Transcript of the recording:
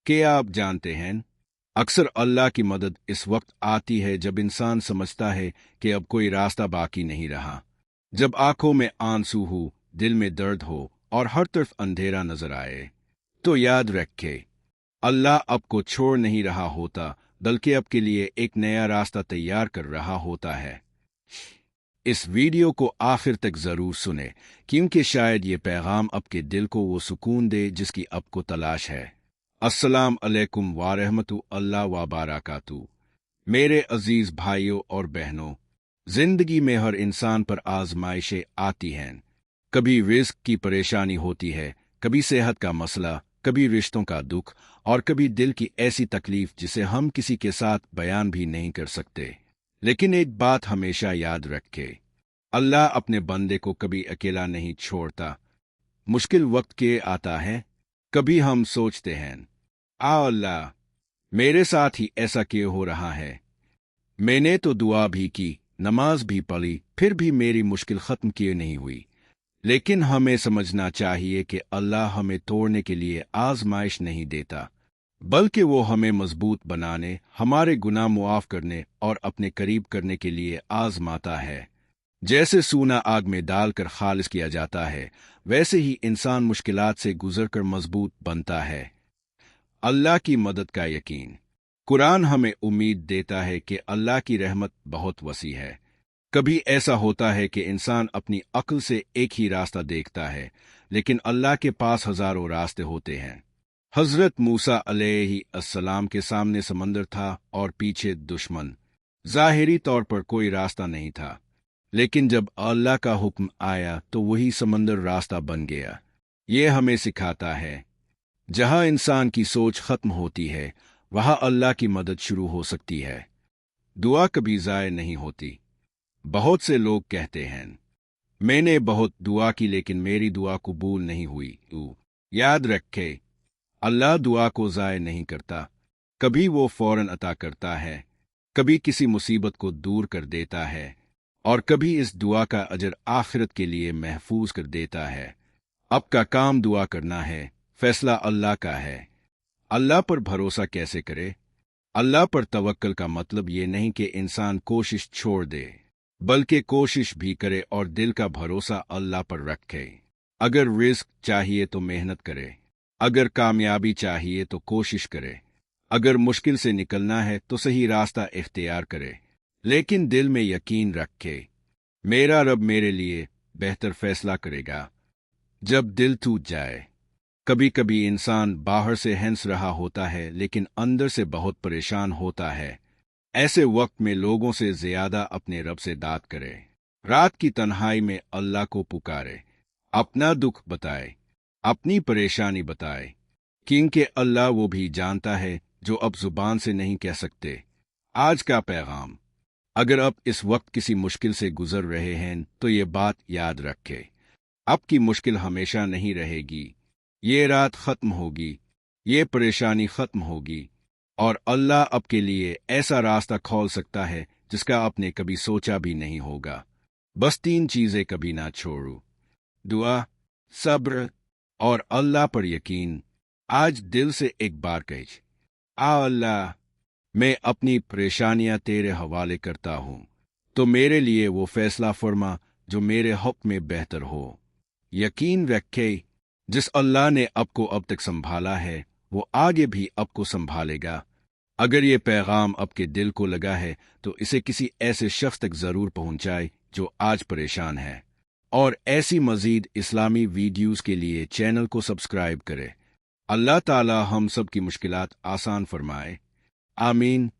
क्या आप जानते हैं, अक्सर अल्लाह की मदद इस वक्त आती है जब इंसान समझता है कि अब कोई रास्ता बाकी नहीं रहा। जब आंखों में आंसू हो, दिल में दर्द हो और हर तरफ अंधेरा नजर आए, तो याद रखे, अल्लाह आपको छोड़ नहीं रहा होता, बल्कि आपके लिए एक नया रास्ता तैयार कर रहा होता है। इस वीडियो को आखिर तक जरूर सुने, क्योंकि शायद ये पैगाम आपके दिल को वो सुकून दे जिसकी आपको तलाश है। अस्सलाम अलैकुम वारहमतुल्लाह व बारकातुहू। मेरे अजीज भाइयों और बहनों, जिंदगी में हर इंसान पर आजमाइशें आती हैं। कभी रिस्क की परेशानी होती है, कभी सेहत का मसला, कभी रिश्तों का दुख और कभी दिल की ऐसी तकलीफ जिसे हम किसी के साथ बयान भी नहीं कर सकते। लेकिन एक बात हमेशा याद रखे, अल्लाह अपने बंदे को कभी अकेला नहीं छोड़ता। मुश्किल वक्त के आता है, कभी हम सोचते हैं, अल्लाह मेरे साथ ही ऐसा क्यों हो रहा है। मैंने तो दुआ भी की, नमाज भी पढ़ी, फिर भी मेरी मुश्किल खत्म क्यों नहीं हुई। लेकिन हमें समझना चाहिए कि अल्लाह हमें तोड़ने के लिए आजमाइश नहीं देता, बल्कि वो हमें मजबूत बनाने, हमारे गुनाह मुआफ करने और अपने करीब करने के लिए आजमाता है। जैसे सूना आग में डालकर खालिस किया जाता है, वैसे ही इंसान मुश्किलात से गुजरकर मजबूत बनता है। अल्लाह की मदद का यकीन। कुरान हमें उम्मीद देता है कि अल्लाह की रहमत बहुत वसी है। कभी ऐसा होता है कि इंसान अपनी अक्ल से एक ही रास्ता देखता है, लेकिन अल्लाह के पास हजारों रास्ते होते हैं। हजरत मूसा अलैहिस्सलाम के सामने समंदर था और पीछे दुश्मन। जाहिरी तौर पर कोई रास्ता नहीं था, लेकिन जब अल्लाह का हुक्म आया तो वही समंदर रास्ता बन गया। ये हमें सिखाता है, जहां इंसान की सोच खत्म होती है, वहां अल्लाह की मदद शुरू हो सकती है। दुआ कभी ज़ाय नहीं होती। बहुत से लोग कहते हैं, मैंने बहुत दुआ की लेकिन मेरी दुआ कबूल नहीं हुई। याद रखे, अल्लाह दुआ को ज़ाय नहीं करता। कभी वो फौरन अता करता है, कभी किसी मुसीबत को दूर कर देता है, और कभी इस दुआ का अजर आखिरत के लिए महफूज कर देता है। आपका काम दुआ करना है, फैसला अल्लाह का है। अल्लाह पर भरोसा कैसे करे? अल्लाह पर तवक्कल का मतलब ये नहीं कि इंसान कोशिश छोड़ दे, बल्कि कोशिश भी करे और दिल का भरोसा अल्लाह पर रखे। अगर रिस्क चाहिए तो मेहनत करे, अगर कामयाबी चाहिए तो कोशिश करे, अगर मुश्किल से निकलना है तो सही रास्ता इख्तियार करे, लेकिन दिल में यकीन रखे, मेरा रब मेरे लिए बेहतर फैसला करेगा। जब दिल टूट जाए, कभी कभी इंसान बाहर से हंस रहा होता है लेकिन अंदर से बहुत परेशान होता है। ऐसे वक्त में लोगों से ज्यादा अपने रब से दाद करे। रात की तन्हाई में अल्लाह को पुकारे, अपना दुख बताए, अपनी परेशानी बताए, क्योंकि अल्लाह वो भी जानता है जो अब जुबान से नहीं कह सकते। आज का पैगाम, अगर आप इस वक्त किसी मुश्किल से गुजर रहे हैं तो ये बात याद रखें, आपकी मुश्किल हमेशा नहीं रहेगी। ये रात खत्म होगी, ये परेशानी खत्म होगी, और अल्लाह आपके लिए ऐसा रास्ता खोल सकता है जिसका आपने कभी सोचा भी नहीं होगा। बस 3 चीजें कभी ना छोड़ो: दुआ, सब्र और अल्लाह पर यकीन। आज दिल से एक बार कहिए, अल्लाह मैं अपनी परेशानियां तेरे हवाले करता हूं, तो मेरे लिए वो फैसला फरमा जो मेरे हक में बेहतर हो। यकीन रखे, जिस अल्लाह ने आपको अब तक संभाला है वो आगे भी आपको संभालेगा। अगर ये पैगाम आपके दिल को लगा है तो इसे किसी ऐसे शख्स तक जरूर पहुंचाए जो आज परेशान है। और ऐसी मजीद इस्लामी वीडियोस के लिए चैनल को सब्सक्राइब करें। अल्लाह ताला हम सब की मुश्किलात आसान फरमाए। आमीन।